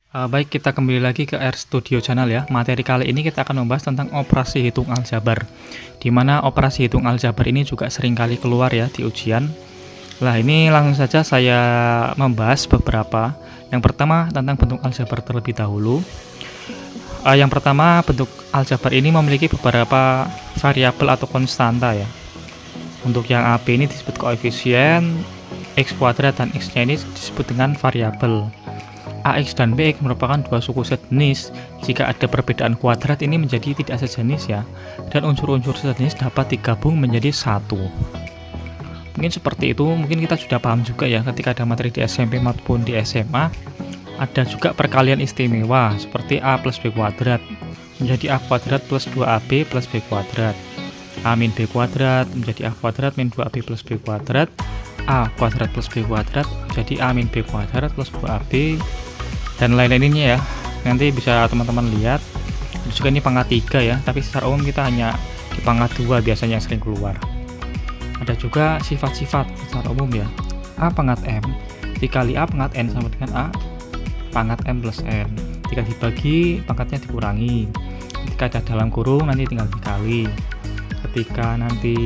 Baik, kita kembali lagi ke RStudio Channel ya. Materi kali ini kita akan membahas tentang operasi hitung aljabar, di mana operasi hitung aljabar ini juga sering kali keluar ya di ujian. Nah, ini langsung saja saya membahas beberapa. Yang pertama tentang bentuk aljabar terlebih dahulu. Yang pertama, bentuk aljabar ini memiliki beberapa variabel atau konstanta ya. Untuk yang AB ini disebut koefisien, X kuadrat dan X-nya ini disebut dengan variabel. AX dan BX merupakan dua suku sejenis. Jika ada perbedaan kuadrat ini menjadi tidak sejenis ya, dan unsur-unsur sejenis dapat digabung menjadi satu. Mungkin seperti itu. Mungkin kita sudah paham juga ya ketika ada materi di SMP maupun di SMA. Ada juga perkalian istimewa seperti A plus B kuadrat menjadi A kuadrat plus 2AB plus B kuadrat, A min B kuadrat menjadi A kuadrat min 2AB plus B kuadrat, A kuadrat plus B kuadrat menjadi A min B kuadrat plus 2AB, dan lain-lainnya ya. Nanti bisa teman-teman lihat. Juga ini pangkat 3 ya, tapi secara umum kita hanya di pangkat 2 biasanya yang sering keluar. Ada juga sifat-sifat secara umum ya. A pangkat M dikali A pangkat N sama dengan A pangkat M plus N. Jika dibagi, pangkatnya dikurangi. Ketika ada dalam kurung, nanti tinggal dikali. Ketika nanti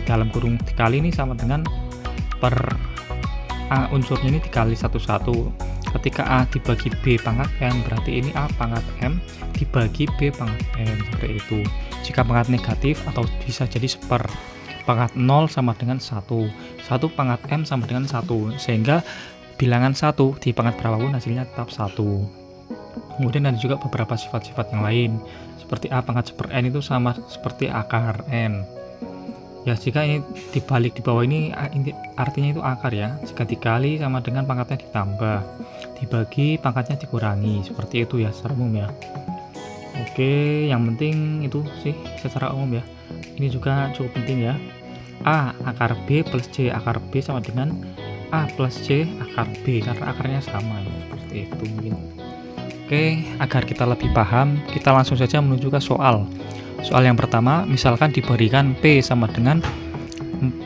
dalam kurung dikali ini sama dengan per A unsurnya ini dikali satu-satu. Ketika A dibagi B pangkat M, berarti ini A pangkat M dibagi B pangkat M, seperti itu. Jika pangkat negatif atau bisa jadi seper, pangkat 0 sama dengan 1 pangkat M sama dengan 1, sehingga bilangan 1 di pangkat berapapun hasilnya tetap 1. Kemudian ada juga beberapa sifat-sifat yang lain seperti A pangkat seper N itu sama seperti akar N ya. Jika ini dibalik di bawah ini artinya itu akar ya. Jika dikali sama dengan pangkatnya ditambah, dibagi pangkatnya dikurangi, seperti itu ya secara umum ya. Oke, yang penting itu sih secara umum ya. Ini juga cukup penting ya. A akar B plus C akar B sama dengan A plus C akar B, karena akarnya sama ya, seperti itu mungkin. Oke, agar kita lebih paham, kita langsung saja menuju ke soal. Soal yang pertama, misalkan diberikan P sama dengan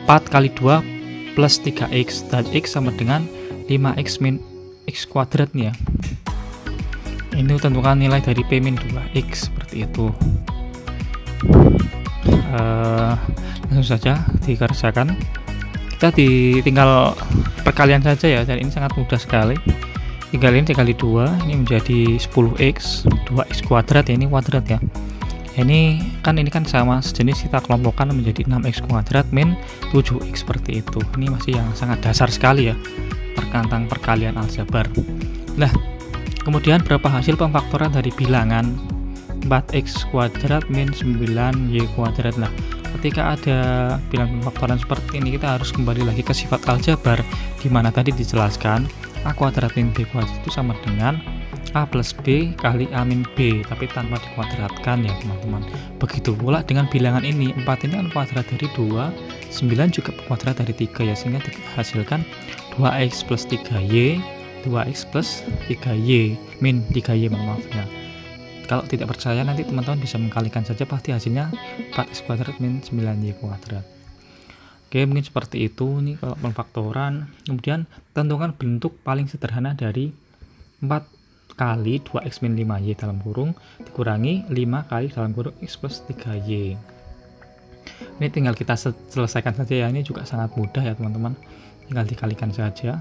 4 kali 2 plus 3X dan X sama dengan 5X min X kuadrat nih ya. Ini tentukan nilai dari P min 2X, seperti itu. Langsung saja dikerjakan. Kita tinggal perkalian saja ya, dan ini sangat mudah sekali. Tinggal ini dikali 2, ini menjadi 10x 2x kuadrat ya, ini kuadrat ya. Ini kan sama sejenis, kita kelompokkan menjadi 6x kuadrat min 7x, seperti itu. Ini masih yang sangat dasar sekali ya tentang perkalian aljabar. Nah, kemudian berapa hasil pemfaktoran dari bilangan 4x kuadrat min 9y kuadrat. Nah, ketika ada bilangan pemfaktoran seperti ini, kita harus kembali lagi ke sifat aljabar, di mana tadi dijelaskan A kuadrat min B kuadrat itu sama dengan A plus B kali A min B, tapi tanpa dikuadratkan ya teman-teman. Begitu pula dengan bilangan ini, 4 ini kan kuadrat dari 2, 9 juga kuadrat dari 3 ya, sehingga dihasilkan 2x plus 3y 2x plus 3y min 3y, maaf ya. Kalau tidak percaya, nanti teman-teman bisa mengkalikan saja, pasti hasilnya 4x kuadrat min 9y kuadrat. Oke, mungkin seperti itu nih kalau pemfaktoran. Kemudian tentukan bentuk paling sederhana dari 4 kali 2x min 5y dalam kurung dikurangi 5 kali dalam kurung x plus 3y. Ini tinggal kita selesaikan saja ya, ini juga sangat mudah ya teman-teman. Tinggal dikalikan saja.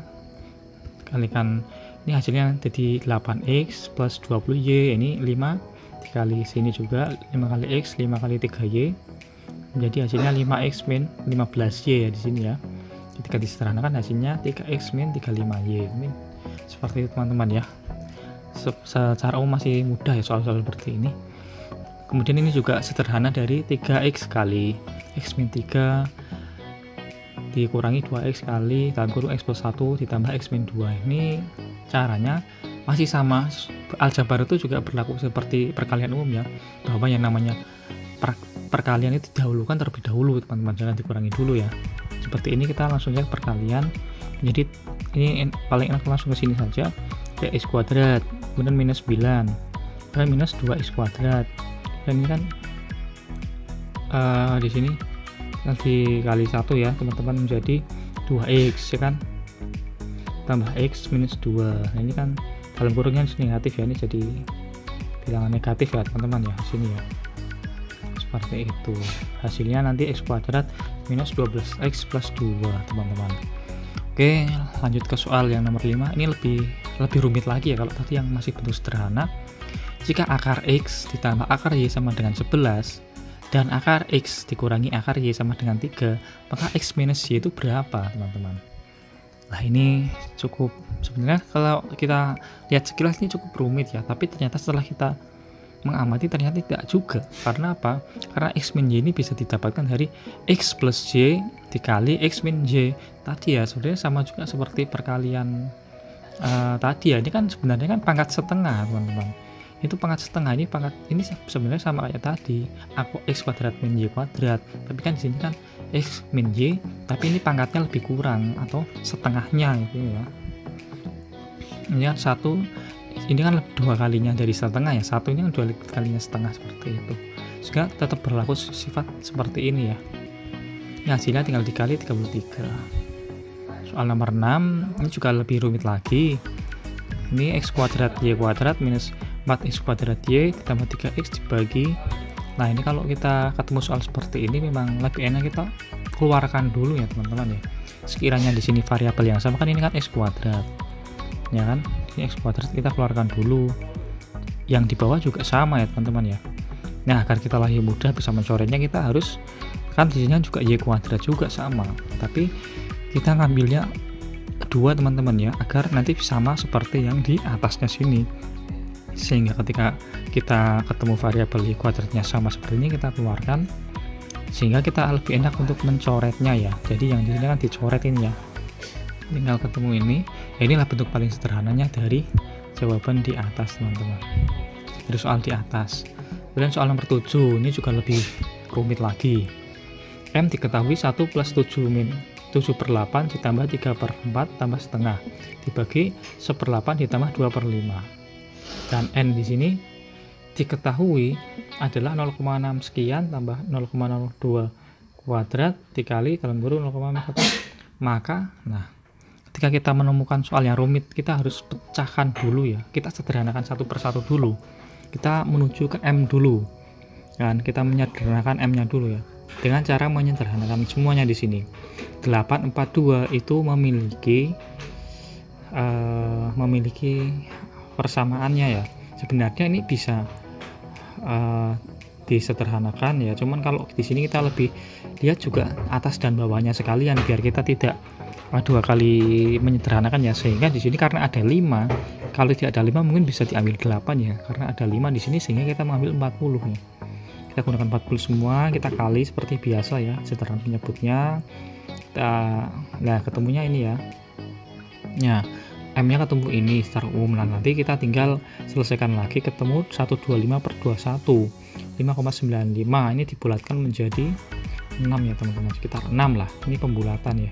Kalikan, ini hasilnya jadi 8x plus 20y, ini 5 dikali sini juga 5 kali x 5 kali 3y, menjadi hasilnya 5x min 15y ya di sini ya. Ketika disederhanakan hasilnya 3x min 35y. Ini seperti itu teman-teman ya. Secara umum masih mudah ya soal-soal seperti ini. Kemudian ini juga sederhana dari 3x kali x min 3 dikurangi 2x kali dalam kurung x plus 1 ditambah x min 2. Ini caranya masih sama. Aljabar itu juga berlaku seperti perkalian umum ya, bahwa yang namanya perkalian itu didahulukan terlebih dahulu teman-teman, jangan dikurangi dulu ya. Seperti ini kita langsung saja perkalian. Jadi ini paling enak langsung ke sini saja, ke x kuadrat kemudian minus 9 dan minus 2x kuadrat, dan ini kan di sini nanti kali 1 ya teman-teman, menjadi 2x ya kan, tambah x minus 2. Nah, ini kan dalam kurung kan negatif ya, ini jadi bilangan negatif ya teman-teman ya sini ya, seperti itu. Hasilnya nanti x kuadrat minus 12x plus 2 teman-teman. Oke, lanjut ke soal yang nomor 5. Ini lebih rumit lagi ya. Kalau tadi yang masih bentuk sederhana, jika akar x ditambah akar y sama dengan 11 dan akar x dikurangi akar y sama dengan 3, maka x minus y itu berapa teman-teman? Nah ini cukup, sebenarnya kalau kita lihat sekilas ini cukup rumit ya, tapi ternyata setelah kita mengamati ternyata tidak juga. Karena apa? Karena x min y ini bisa didapatkan dari x plus y dikali x min y tadi ya, sebenarnya sama juga seperti perkalian tadi ya. Ini kan sebenarnya kan pangkat setengah teman-teman, itu pangkat setengah, ini sebenarnya sama kayak tadi, aku x kuadrat min y kuadrat, tapi kan di sini kan x min y, tapi ini pangkatnya lebih kurang atau setengahnya gitu ya. Ini kan satu, ini kan dua kalinya dari setengah ya, satu ini kan dua kalinya setengah seperti itu, sehingga tetap berlaku sifat seperti ini ya. Ini hasilnya tinggal dikali 33. Soal nomor 6 ini juga lebih rumit lagi. Ini x kuadrat y kuadrat minus 4x kuadrat y ditambah 3x dibagi. Nah ini kalau kita ketemu soal seperti ini memang lebih enak kita keluarkan dulu ya teman-teman ya. Sekiranya di sini variabel yang sama kan, ini kan x kuadrat ya kan, ini x kuadrat, kita keluarkan dulu. Yang di bawah juga sama ya teman-teman ya. Nah agar kita lebih mudah bisa mencoretnya, kita harus kan di sini juga y kuadrat juga sama, tapi kita ngambilnya dua teman-teman ya, agar nanti sama seperti yang di atasnya sini, sehingga ketika kita ketemu variabel y kuadratnya sama seperti ini, kita keluarkan sehingga kita lebih enak untuk mencoretnya ya. Jadi yang di sini kan dicoret ini ya, tinggal ketemu ini ya. Inilah bentuk paling sederhananya dari jawaban di atas teman-teman, dari soal di atas. Kemudian soal nomor 7 ini juga lebih rumit lagi. M diketahui 1 plus 7/8 ditambah 3/4 tambah setengah dibagi 1/8 ditambah 2/5, dan N di sini diketahui adalah 0,6 sekian tambah 0,02 kuadrat dikali dalam kurung 0,4. Maka nah ketika kita menemukan soal yang rumit, kita harus pecahkan dulu ya, kita sederhanakan satu persatu dulu, kita menuju ke M dulu kan, kita menyederhanakan M nya dulu ya, dengan cara menyederhanakan semuanya. Di sini 842 itu memiliki persamaannya ya. Sebenarnya ini bisa disederhanakan ya, cuman kalau di sini kita lebih lihat juga atas dan bawahnya sekalian biar kita tidak dua kali menyederhanakan ya. Sehingga di sini karena ada 5, kalau tidak ada 5 mungkin bisa diambil 8 ya, karena ada 5 di sini sehingga kita mengambil 40 ya. Kita gunakan 40 semua, kita kali seperti biasa ya, sederhana penyebutnya. Nah ketemunya ini ya, M nya ketemu ini secara umum. Nah nanti kita tinggal selesaikan lagi, ketemu 125/21 5,95, ini dibulatkan menjadi 6 ya teman-teman, sekitar 6 lah, ini pembulatan ya,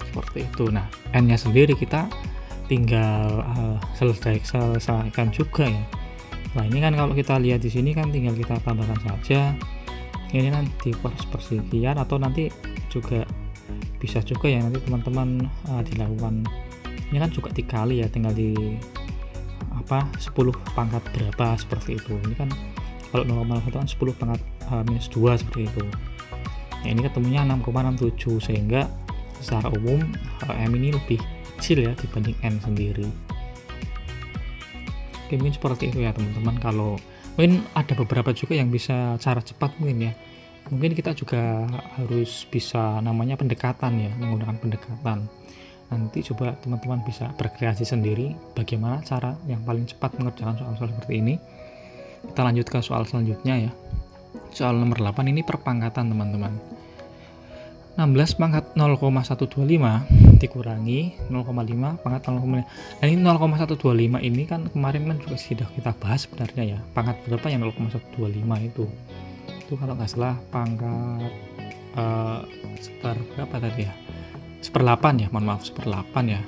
seperti itu. Nah N nya sendiri kita tinggal selesaikan juga ya. Nah ini kan kalau kita lihat di sini kan tinggal kita tambahkan saja, ini nanti persekian, atau nanti juga bisa juga ya nanti teman-teman dilakukan, ini kan juga dikali ya, tinggal di 10 pangkat berapa seperti itu. Ini kan kalau 0,1 kan 10 pangkat minus 2 seperti itu. Nah ini ketemunya 6,67, sehingga secara umum M ini lebih kecil ya dibanding N sendiri. Oke, mungkin seperti itu ya teman-teman. Kalau mungkin ada beberapa juga yang bisa cara cepat mungkin ya, mungkin kita juga harus bisa namanya pendekatan ya, menggunakan pendekatan. Nanti coba teman-teman bisa berkreasi sendiri bagaimana cara yang paling cepat mengerjakan soal-soal seperti ini. Kita lanjut ke soal selanjutnya ya. Soal nomor 8 ini perpangkatan teman-teman. 16 pangkat 0,125 dikurangi 0,5 pangkat 0,5. Nah ini 0,125 ini kan kemarin kan juga sudah kita bahas sebenarnya ya. Pangkat berapa yang 0,125 itu kalau nggak salah pangkat berapa tadi ya, 1/8 ya, mohon maaf, 1/8 ya.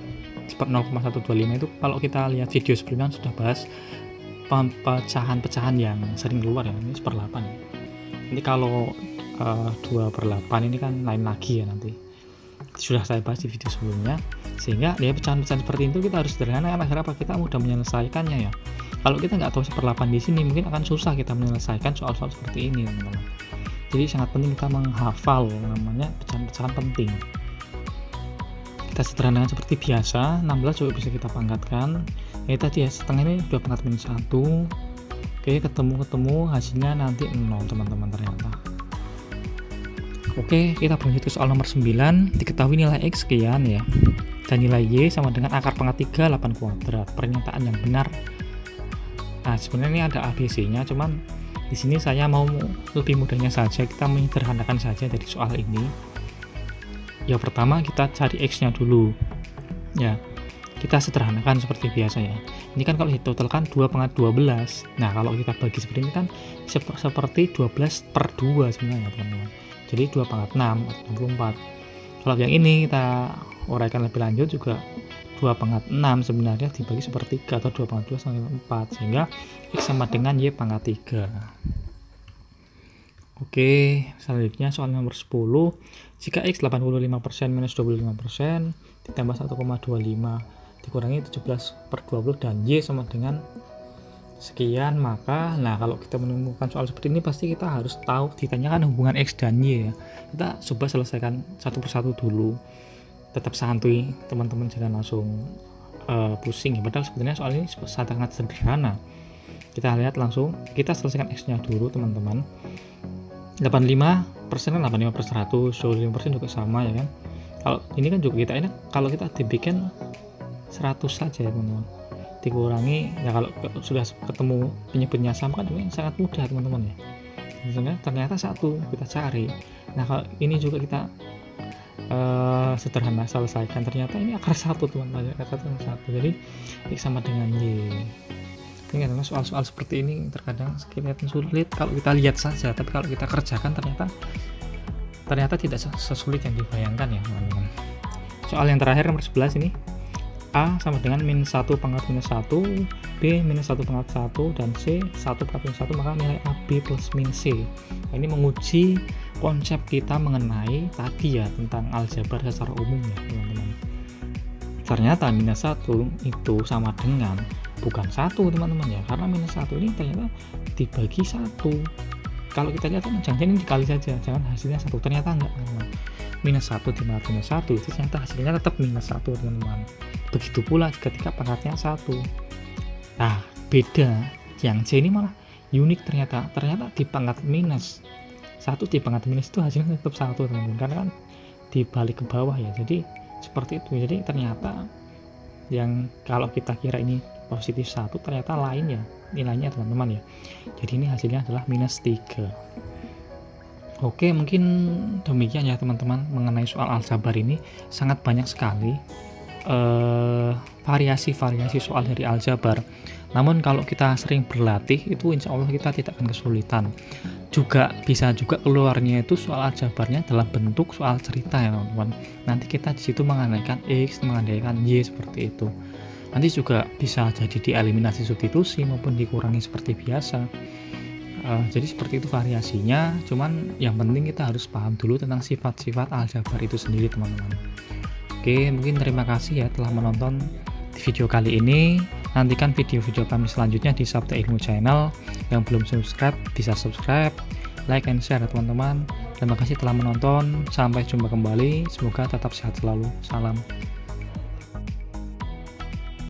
0,125 itu kalau kita lihat video sebelumnya sudah bahas pecahan-pecahan yang sering keluar ya, ini 1/8 ya. Ini kalau 2/8 ini kan lain lagi ya, nanti sudah saya bahas di video sebelumnya. Sehingga ya pecahan-pecahan seperti itu kita harus sederhana, agar apa, kita mudah menyelesaikannya ya. Kalau kita nggak tahu seperlapan di sini, mungkin akan susah kita menyelesaikan soal-soal seperti ini, teman-teman. Jadi sangat penting kita menghafal namanya pecahan-pecahan penting. Kita sederhanakan seperti biasa, 16 juga bisa kita pangkatkan. Ya tadi ya, setengah ini 2 pangkat minus 1. Oke, ketemu hasilnya nanti 0, teman-teman, ternyata. Oke, kita berlanjut ke soal nomor 9. Diketahui nilai X sekian ya, dan nilai Y sama dengan akar pangkat 3 8 kuadrat. Pernyataan yang benar. Nah, sebenarnya ini ada ABC-nya, cuman di sini saya mau lebih mudahnya saja, kita menyederhanakan saja dari soal ini. Ya, pertama kita cari X-nya dulu. Ya, kita sederhanakan seperti biasa ya. Ini kan kalau ditotalkan 2 pangkat 12. Nah, kalau kita bagi seperti ini kan seperti 12 per 2 sebenarnya, teman-teman. Jadi 2 pangkat 6 atau 64. Kalau yang ini kita uraikan lebih lanjut juga 2 pangkat 6 sebenarnya dibagi sepertiga atau 2 pangkat 2 sama 4, sehingga X sama dengan Y pangkat 3. Oke, selanjutnya soal nomor 10. Jika X 85% minus 25% ditambah 1,25 dikurangi 17 per 20 dan Y sama dengan sekian, maka nah kalau kita menemukan soal seperti ini pasti kita harus tahu ditanyakan hubungan X dan Y ya. Kita coba selesaikan satu persatu dulu. Tetap santuy, teman-teman, jangan langsung pusing ya. Padahal sebenarnya soal ini sangat sederhana. Kita lihat langsung, kita selesaikan X-nya dulu, teman-teman. 85% kan 85 per 100, 25% juga sama ya kan. Kalau ini kan juga kita enak kalau kita dibikin 100 saja ya, teman-teman. Dikurangi, ya kalau sudah ketemu penyebutnya sama kan ini sangat mudah, teman-teman ya. Misalnya ternyata 1 kita cari. Nah, kalau ini juga kita sederhana selesaikan, ternyata ini akar 1, teman-teman, akar 1. Jadi X sama dengan Y. Ini karena soal-soal seperti ini terkadang kelihatan sulit kalau kita lihat saja, tapi kalau kita kerjakan ternyata tidak sesulit yang dibayangkan ya, teman-teman. Soal yang terakhir nomor 11 ini, A sama dengan minus 1 pangkat minus 1, B minus 1 pangkat 1, dan C 1 pangkat minus 1, maka nilai AB plus min C. Nah, ini menguji konsep kita mengenai tadi ya, tentang aljabar secara umum ya, teman-teman. Ternyata minus 1 itu sama dengan bukan 1, teman-teman ya, karena minus 1 ini ternyata dibagi 1. Kalau kita lihat kan jangan ini dikali saja, jangan hasilnya 1, ternyata enggak, teman-teman. Minus 1 dibagi minus 1 itu ternyata hasilnya tetap minus 1, teman-teman. Begitu pula ketika pangkatnya 1. Nah, beda, yang C ini malah unik, ternyata di pangkat minus 1, di pangkat minus itu hasilnya tetap 1, teman-teman, karena kan dibalik ke bawah ya. Jadi seperti itu. Jadi ternyata yang kalau kita kira ini positif 1, ternyata lain ya nilainya, teman-teman ya. Jadi ini hasilnya adalah minus 3. Oke, mungkin demikian ya, teman-teman, mengenai soal aljabar ini. Sangat banyak sekali variasi-variasi soal dari aljabar. Namun kalau kita sering berlatih, itu insya Allah kita tidak akan kesulitan. Juga bisa juga keluarnya itu soal aljabarnya dalam bentuk soal cerita ya, teman-teman. Nanti kita di situ mengandaikan X, mengandaikan Y seperti itu. Nanti juga bisa jadi dieliminasi substitusi maupun dikurangi seperti biasa. Jadi seperti itu variasinya. Cuman yang penting kita harus paham dulu tentang sifat-sifat aljabar itu sendiri, teman-teman. Oke, mungkin terima kasih ya telah menonton di video kali ini. Nantikan video-video kami selanjutnya di Sabda Ilmu Channel. Yang belum subscribe bisa subscribe, like and share ya, teman-teman. Terima kasih telah menonton. Sampai jumpa kembali. Semoga tetap sehat selalu. Salam.